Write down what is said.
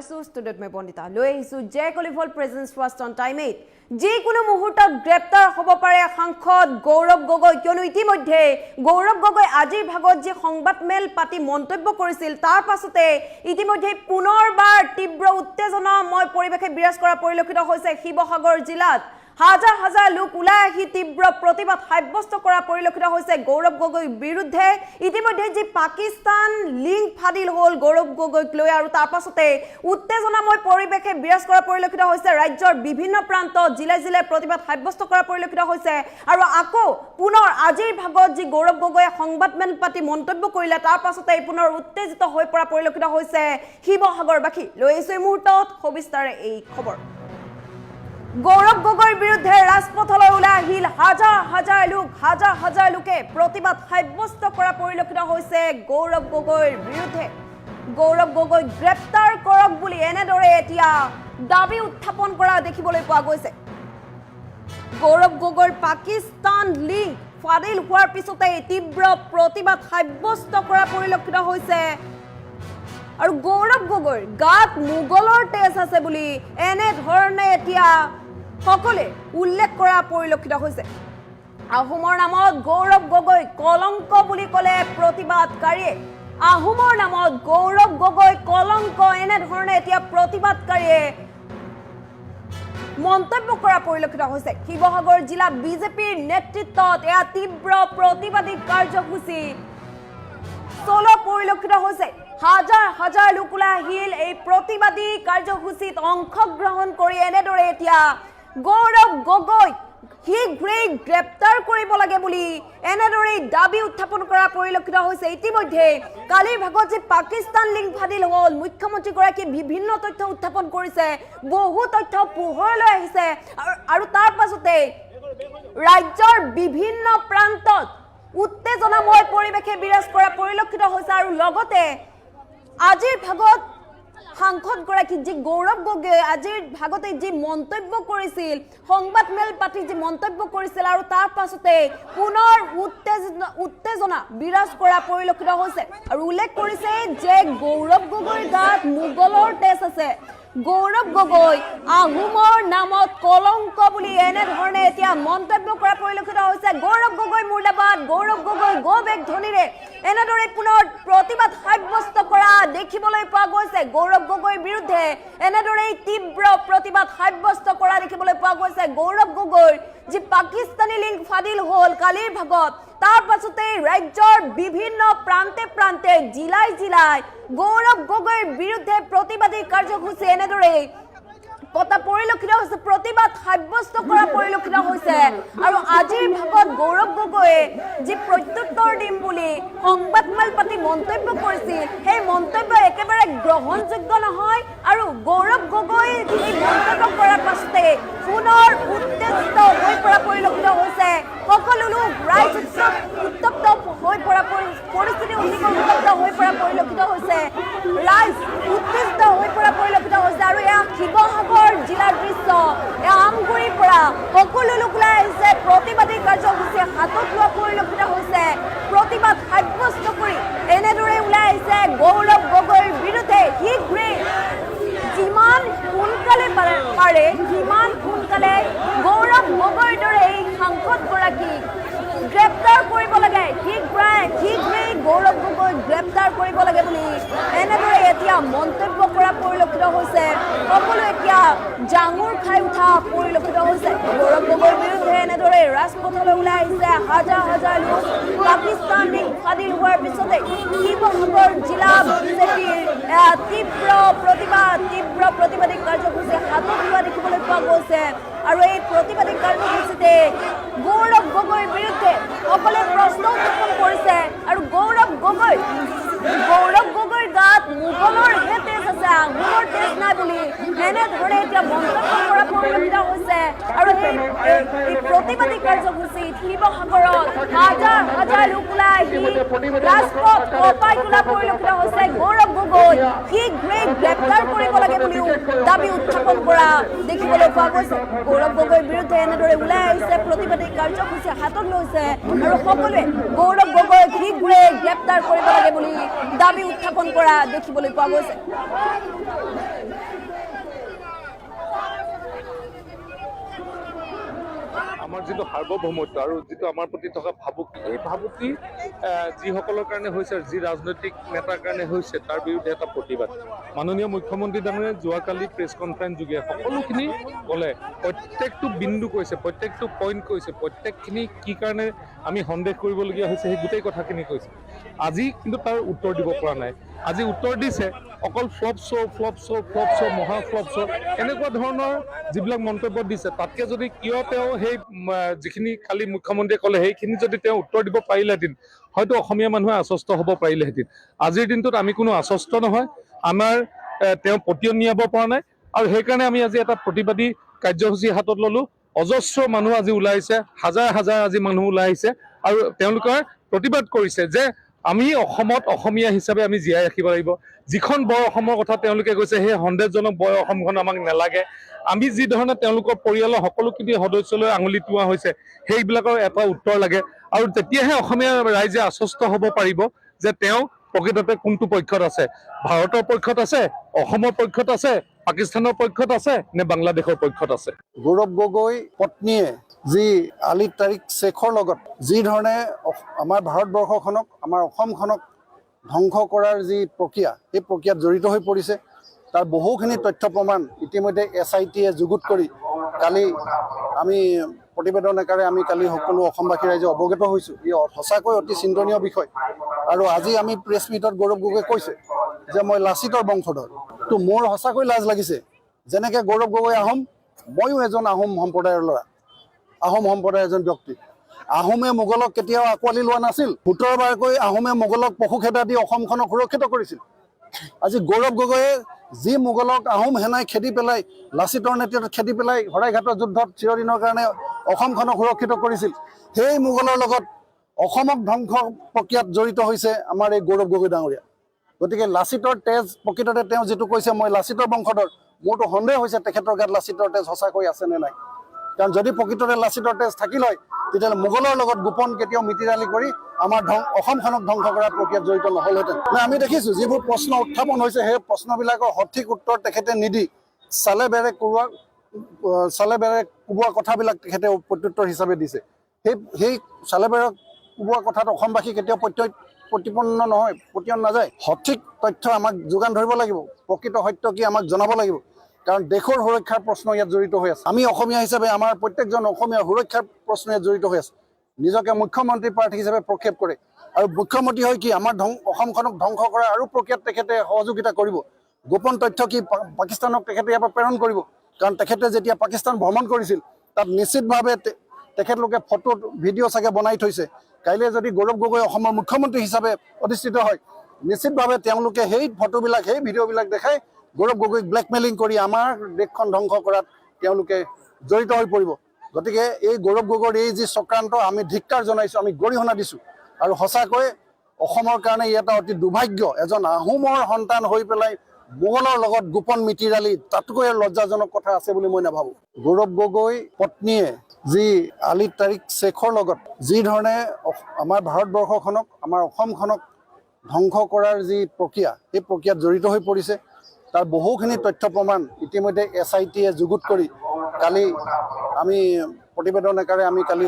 জনাইছো ষ্টুডিঅ'ত মই বন্দিতা লৈ আহিছো জে কলিভল প্ৰেজেন্স ফাৰ্ষ্ট অন টাইম 8 যিকোনো মুহূৰ্তত গ্ৰেপ্তাৰ হ'ব পাৰে সাংসদ গৌৰৱ গগৈ কিয়নো ইতিমধ্যে গৌৰৱ গগৈ আজিৰ ভাগত যে সংবাদমেল পাতি মন্তব্য কৰিছিল তাৰ পাছতে ইতিমধ্যে পুনৰবাৰ তীব্ৰ উত্তেজনাময় পৰিৱেশে বিৰাজ কৰা পৰিলক্ষিত হৈছে শিৱসাগৰ জিলাত হাজাৰ হাজাৰ লোক ওলাই আহি তীব্ৰ প্ৰতিবাদ সাব্যস্ত কৰা পৰিলক্ষিত হৈছে গৌৰৱ গগৈৰ বিৰুদ্ধে ইতিমধ্যে যে পাকিস্তান লিংক ফাদিল হল গৌৰৱ গগৈক লৈ আৰু তাৰ পাছতে উত্তেজনাময় পৰিৱেশে বিৰাজ কৰা পৰিলক্ষিত হৈছে ৰাজ্যৰ বিভিন্ন প্ৰান্তত জিলা জিলাৰ প্ৰতিবাদ সাব্যস্ত কৰা পৰিলক্ষিত হৈছে আৰু আকৌ পুনৰ আজিৰ ভাগত যি গৌৰৱ গগৈয়ে সংবাদমেল পাতি মন্তব্য কৰিলে তাৰ পাছতে পুনৰ উত্তেজিত হৈ পৰা পৰিলক্ষিত হৈছে শিৱসাগৰবাসী লৈ আহিছো এই মুহূৰ্তত সবিস্তাৰে এই খবৰ গৌৰৱ গগৈৰ বিৰুদ্ধে ৰাজপথলৈ ওলাই আহিল হাজাৰ হাজাৰ লোকে প্ৰতিবাদ সাব্যস্ত কৰা পৰিলক্ষিত হৈছে গৌৰৱ গগৈৰ বিৰুদ্ধে গৌৰৱ গগৈ গ্ৰেপ্তাৰ কৰক বুলি এনেদৰে এতিয়া দাবী উত্থাপন কৰা দেখিবলৈ পোৱা গৈছে গৌৰৱ গগৈৰ পাকিস্তান লিংক ফাদিল হোৱাৰ পিছতে তীব্ৰ প্ৰতিবাদ সাব্যস্ত কৰা পৰিলক্ষিত হৈছে আৰু গৌৰৱ গগৈৰ গাত মোগলৰ তেজ আছে বুলি এনে ধৰণে এতিয়া সকলে উল্লেখ কৰা পৰিলক্ষিত হৈছে আহোমৰ নামত গৌৰৱ গগৈ কলংক বুলি ক'লে প্ৰতিবাদকাৰীয়ে আহোমৰ নামত গৌৰৱ গগৈ কলংক এনে ধৰণে এতিয়া প্ৰতিবাদকাৰীয়ে মন্তব্য কৰা পৰিলক্ষিত হৈছে শিৱসাগৰ জিলা বিজেপিৰ নেতৃত্বত এয়া তীব্ৰ প্ৰতিবাদী কাৰ্যসূচী চলোৱা পৰিলক্ষিত হৈছে হাজাৰ হাজাৰ লোক ওলাই আহিল এই প্ৰতিবাদী কাৰ্যসূচীত অংশগ্ৰহণ কৰি এনেদৰে এতিয়া গৌৰৱ গগৈ শীঘ্ৰেই গ্ৰেপ্তাৰ কৰিব লাগে বুলি এনেদৰে দাবী উত্থাপন কৰা পৰিলক্ষিত হৈছে ইতিমধ্যে কালিৰ ভাগত যে পাকিস্তান লিংক ফাদিল হল মুখ্যমন্ত্ৰীগৰাকীয়ে বিভিন্ন তথ্য উত্থাপন কৰিছে বহু তথ্য পোহৰলৈ আহিছে আৰু তাৰ পাছতে ৰাজ্যৰ বিভিন্ন প্ৰান্তত উত্তেজনাময় পৰিৱেশে বিৰাজ কৰা পৰিলক্ষিত হৈছে আৰু লগতে আজিৰ ভাগত সাংসদ গৰাকী যি গৌৰৱ গগৈ আজিৰ ভাগতে যি মন্তব্য কৰিছিল সংবাদমেল পাতি যি মন্তব্য কৰিছিল আৰু তাৰ পাছতে পুনৰ উত্তেজনা বিৰাজ কৰা পৰিলক্ষিত হৈছে আৰু উল্লেখ কৰিছে যে গৌৰৱ গগৈৰ গাত মোগলৰ তেজ আছে গৌৰৱ গগৈ আহোমৰ নামত কলংক বুলি এনে ধৰণে এতিয়া মন্তব্য কৰা পৰিলক্ষিত হৈছে গৌৰৱ গগৈ মুৰ্দাবাদ গৌৰৱ গগৈ গো বেক ধ্বনিৰে এনেদৰে পুনৰ প্ৰতিবাদ সাব্যস্ত কৰা দেখিবলৈ পোৱা গৈছে গৌৰৱ গগৈৰ বিৰুদ্ধে এনেদৰে তীব্ৰ প্ৰতিবাদ সাব্যস্ত কৰা দেখিবলৈ পোৱা গৈছে গৌৰৱ গগৈৰ যি পাকিস্তানী লিংক ফাদিল হল কালিৰ ভাগত তাৰ পাছতে ৰাজ্যৰ বিভিন্ন প্ৰান্তে প্ৰান্তে জিলাই জিলাই গৌৰৱ গগৈৰ বিৰুদ্ধে প্ৰতিবাদী কাৰ্যসূচী এনেদৰে পতা পৰিলক্ষিত হৈছে প্ৰতিবাদ সাব্যস্ত কৰা পৰিলক্ষিত হৈছে আৰু আজিৰ ভাগত গৌৰৱ গগৈয়ে যি প্ৰত্যুত্তৰ দিম বুলি সংবাদমেল পাতি মন্তব্য কৰিছিল সেই মন্তব্য একেবাৰে গ্ৰহণযোগ্য নহয় আৰু গৌৰৱ গগৈ এই মন্তব্য কৰাৰ পাছতে পুনৰ উত্তেজিত হৈ পৰা পৰিলক্ষিত হৈছে সকলো লোক ৰাইজ উত্তপ্ত হৈ পৰা পৰিস্থিতি উত্তপ্ত হৈ পৰা পৰিলক্ষিত হৈছে ৰাইজ উত্তেজিত হৈ পৰা পৰিলক্ষিত হৈছে আৰু এয়া শিৱসাগৰ জিলাৰ দৃশ্য এয়া আমগুৰিৰ পৰা সকলো লোক ওলাই আহিছে প্ৰতিবাদী কাৰ্যসূচী হাতত লোৱা পৰিলক্ষিত হৈছে প্ৰতিবাদ সাব্যস্ত কৰি এনেদৰে ওলাই আহিছে গৌৰৱ গগৈৰ বিৰুদ্ধে শীঘ্ৰেই যিমান সোনকালে পাৰে সিমান সোনকালে গৌৰৱ গগৈৰ দৰে এই সাংসদগৰাকীক গ্ৰেপ্তাৰ কৰিব লাগে শীঘ্ৰেই গৌৰৱ গগৈ গ্ৰেপ্তাৰ কৰিব লাগে বুলি এনেদৰে এতিয়া মন্তব্য কৰা পৰিলক্ষিত হৈছে সকলো এতিয়া জাঙুৰ খাই উঠা পৰিলক্ষিত হৈছে গৌৰৱ গগৈৰ বিৰুদ্ধে এনেদৰে ৰাজপথলৈ ওলাই আহিছে হাজাৰ হাজাৰ লোক পাকিস্তান লিংক ফাদিল হোৱাৰ পিছতে শিৱসাগৰ জিলা বিজেপিৰ তীব্ৰ প্ৰতিবাদী কাৰ্যসূচী হাতত লোৱা দেখিবলৈ পোৱা গৈছে আৰু এই প্ৰতিবাদী কাৰ্যসূচীতে গৌৰৱ গগৈৰ বিৰুদ্ধে সকলে প্ৰশ্ন উত্থাপন কৰিছে আৰু গৌৰৱ গগৈৰ গাত মোগলৰ হে তেজ আছে আহোমৰ তেজ নাই বুলি এনেধৰণে এতিয়া মন্তব্য কৰা পৰিলক্ষিত হৈছে আৰু এই প্ৰতিবাদী কাৰ্যসূচীত শিৱসাগৰত হাজাৰ হাজাৰ লোক ওলাই আহি ৰাজপথ কঁপাই তোলা পৰিলক্ষিত হৈছে গৌৰৱ গগৈ শীঘ্ৰেই গ্ৰেপ্তাৰ কৰিব লাগে বুলিও দাবী উত্থাপন কৰা দেখিবলৈ পোৱা গৈছে গৌৰৱ গগৈৰ বিৰুদ্ধে এনেদৰে ওলাই আহিছে প্ৰতিবাদী কাৰ্যসূচী হাতত লৈছে আৰু সকলোৱে গৌৰৱ গগৈক শীঘ্ৰেই গ্ৰেপ্তাৰ কৰিব লাগে বুলি দাবী উত্থাপন কৰা দেখিবলৈ পোৱা গৈছে আমাৰ যিটো সাৰ্বভৌমত্ব আৰু যিটো আমাৰ প্ৰতি থকা ভাবুকি, এই ভাবুকি যিসকলৰ কাৰণে হৈছে, যি ৰাজনৈতিক নেতাৰ কাৰণে হৈছে, তাৰ বিৰুদ্ধে এটা প্ৰতিবাদ। মাননীয় মুখ্যমন্ত্ৰী ডাঙৰীয়াই যোৱাকালি প্ৰেছ কনফাৰেন্স যোগে সকলোখিনি ক'লে, প্ৰত্যেকটো বিন্দু কৈছে, প্ৰত্যেকটো পইণ্ট কৈছে, প্ৰত্যেকখিনি কি কাৰণে আমি সন্দেহ কৰিবলগীয়া হৈছে সেই গোটেই কথাখিনি কৈছে। আজি কিন্তু তাৰ উত্তৰ দিব পৰা নাই। আজি উত্তৰ দিছে অকল ফ্লপ শ্ব', মহা ফ্লপ শ্ব', এনেকুৱা ধৰণৰ যিবিলাক মন্তব্য দিছে। তাতকে যদি কিয় তেওঁ সেই যিখিনি কালি মুখ্যমন্ত্ৰীয়ে ক'লে সেইখিনি যদি তেওঁ উত্তৰ দিব পাৰিলেহেঁতেন, হয়তো অসমীয়া মানুহে আশ্বস্ত হ'ব পাৰিলেহেঁতেন। আজিৰ দিনটোত আমি কোনো আশ্বস্ত নহয়, আমাৰ তেওঁ পতিয়ন নিয়াব পৰা নাই, আৰু সেইকাৰণে আমি আজি এটা প্ৰতিবাদী কাৰ্যসূচী হাতত ল'লোঁ। অজস্ৰ মানুহ আজি ওলাইছে, হাজাৰ হাজাৰ আজি মানুহ ওলাই আহিছে, আৰু তেওঁলোকে প্ৰতিবাদ কৰিছে যে আমি অসমত অসমীয়া হিচাপে আমি জীয়াই ৰাখিব লাগিব। যিখন বৰ অসমৰ কথা তেওঁলোকে কৈছে, সেই সন্দেহজনক বৰ অসমখন আমাক নালাগে। আমি যি ধৰণে তেওঁলোকৰ পৰিয়ালৰ সকলোখিনি সদস্যলৈ আঙুলি টোৱা হৈছে, সেইবিলাকৰ এটা উত্তৰ লাগে, আৰু তেতিয়াহে অসমীয়া ৰাইজে আশ্বস্ত হ'ব পাৰিব যে তেওঁ প্ৰকৃততে কোনটো পক্ষত আছে, ভাৰতৰ পক্ষত আছে, অসমৰ পক্ষত আছে, পাকিস্তানৰ পক্ষত আছে নে বাংলাদেশৰ পক্ষত আছে। গৌৰৱ গগৈ পত্নীয়ে যি আলি তাৰিক শ্বেখৰ লগত যি ধৰণে আমাৰ ভাৰতবৰ্ষখনক, আমাৰ অসমখনক ধ্বংস কৰাৰ যি প্ৰক্ৰিয়া, সেই প্ৰক্ৰিয়াত জড়িত হৈ পৰিছে, তাৰ বহুখিনি তথ্য প্ৰমাণ ইতিমধ্যে SITয়ে যুগুত কৰি কালি আমি প্ৰতিবেদন আকাৰে আমি কালি সকলো অসমবাসী ৰাইজে অৱগত হৈছোঁ। ই সঁচাকৈ অতি চিন্তনীয় বিষয়। আৰু আজি আমি প্ৰেছ মিটত গৌৰৱ গগৈ কৈছে যে মই লাচিতৰ বংশধৰ। তো মোৰ সঁচাকৈ লাজ লাগিছে, যেনেকৈ গৌৰৱ গগৈ আহোম, ময়ো এজন আহোম সম্প্ৰদায়ৰ ল'ৰা, আহোম সম্প্ৰদায়ৰ এজন ব্যক্তি। আহোমে মোগলক কেতিয়াও আঁকোৱালি লোৱা নাছিল। 17 বাৰকৈ আহোমে মোগলক পশুখেদা দি অসমখনক সুৰক্ষিত কৰিছিল। আজি গৌৰৱ গগৈয়ে যি মোগলক আহোম সেনাই খেদি পেলাই, লাচিতৰ নেতৃত্বত খেদি পেলাই শৰাইঘাটৰ যুদ্ধত চিৰদিনৰ কাৰণে অসমখনক সুৰক্ষিত কৰিছিল, সেই মোগলৰ লগত অসমক ধ্বংস প্ৰক্ৰিয়াত জড়িত হৈছে আমাৰ এই গৌৰৱ গগৈ ডাঙৰীয়া। গতিকে লাচিতৰ তেজ প্ৰকৃততে তেওঁ যিটো কৈছে মই লাচিতৰ বংশধৰ, মোৰতো সন্দেহ হৈছে তেখেতৰ গাত লাচিতৰ তেজ সঁচাকৈ আছে নে নাই। কাৰণ যদি প্ৰকৃততে লাচিতৰ তেজ থাকিল হয়, তেতিয়াহ'লে মোগলৰ লগত গোপন কেতিয়াও মিতিৰালি কৰি আমাৰ অসমখনক ধ্বংস কৰাৰ প্ৰক্ৰিয়াত জড়িত নহ'লহেঁতেন। আমি দেখিছোঁ যিবোৰ প্ৰশ্ন উত্থাপন হৈছে, সেই প্ৰশ্নবিলাকৰ সঠিক উত্তৰ তেখেতে নিদি চালে বেৰে কোবোৱা কথাবিলাক তেখেতে প্ৰত্যুত্তৰ হিচাপে দিছে। সেই চালে বেৰে কোবোৱা কথাত অসমবাসী কেতিয়াও প্ৰতিপন্ন নহয়, পতিয়ন নাযায়। সঠিক তথ্য আমাক যোগান ধৰিব লাগিব, প্ৰকৃত সত্য কি আমাক জনাব লাগিব, কাৰণ দেশৰ সুৰক্ষাৰ প্ৰশ্ন ইয়াত জড়িত হৈ আছে। আমি অসমীয়া হিচাপে আমাৰ প্ৰত্যেকজন অসমীয়াৰ সুৰক্ষাৰ প্ৰশ্ন ইয়াত জড়িত হৈ আছে। নিজকে মুখ্যমন্ত্ৰী প্ৰাৰ্থী হিচাপে প্ৰক্ষেপ কৰে, আৰু মুখ্যমন্ত্ৰী হৈ কি আমাৰ অসমখনক ধ্বংস কৰা আৰু প্ৰক্ৰিয়াত তেখেতে সহযোগিতা কৰিব। গোপন তথ্য কি পাকিস্তানক তেখেতে ইয়াৰ পৰা প্ৰেৰণ কৰিব, কাৰণ তেখেতে যেতিয়া পাকিস্তান ভ্ৰমণ কৰিছিল, তাত নিশ্চিতভাৱে তেখেতলোকে ফটো ভিডিঅ' চাগে বনাই থৈছে। কাইলৈ যদি গৌৰৱ গগৈ অসমৰ মুখ্যমন্ত্ৰী হিচাপে অধিষ্ঠিত হয়, নিশ্চিতভাৱে তেওঁলোকে সেই ফটোবিলাক, সেই ভিডিঅ'বিলাক দেখাই গৌৰৱ গগৈক ব্লেকমেইলিং কৰি আমাৰ দেশখন ধ্বংস কৰাত তেওঁলোকে জড়িত হৈ পৰিব। গতিকে এই গৌৰৱ গগৈৰ এই যি চক্ৰান্ত, আমি ধিক্কাৰ জনাইছোঁ, আমি গৰিহণা দিছোঁ। আৰু সঁচাকৈ অসমৰ কাৰণে ই এটা অতি দুৰ্ভাগ্য, এজন আহোমৰ সন্তান হৈ পেলাই মোগলৰ লগত গোপন মিতিৰালি, তাতকৈ লজ্জাজনক কথা আছে বুলি মই নাভাবোঁ। গৌৰৱ গগৈ পত্নীয়ে যি আলি তাৰিক শ্বেখৰ লগত যি ধৰণে আমাৰ ভাৰতবৰ্ষখনক, আমাৰ অসমখনক ধ্বংস কৰাৰ যি প্ৰক্ৰিয়া, সেই প্ৰক্ৰিয়াত জড়িত হৈ পৰিছে, তাৰ বহুখিনি তথ্য প্ৰমাণ ইতিমধ্যে SITয়ে যুগুত কৰি কালি আমি প্ৰতিবেদন আকাৰে আমি কালি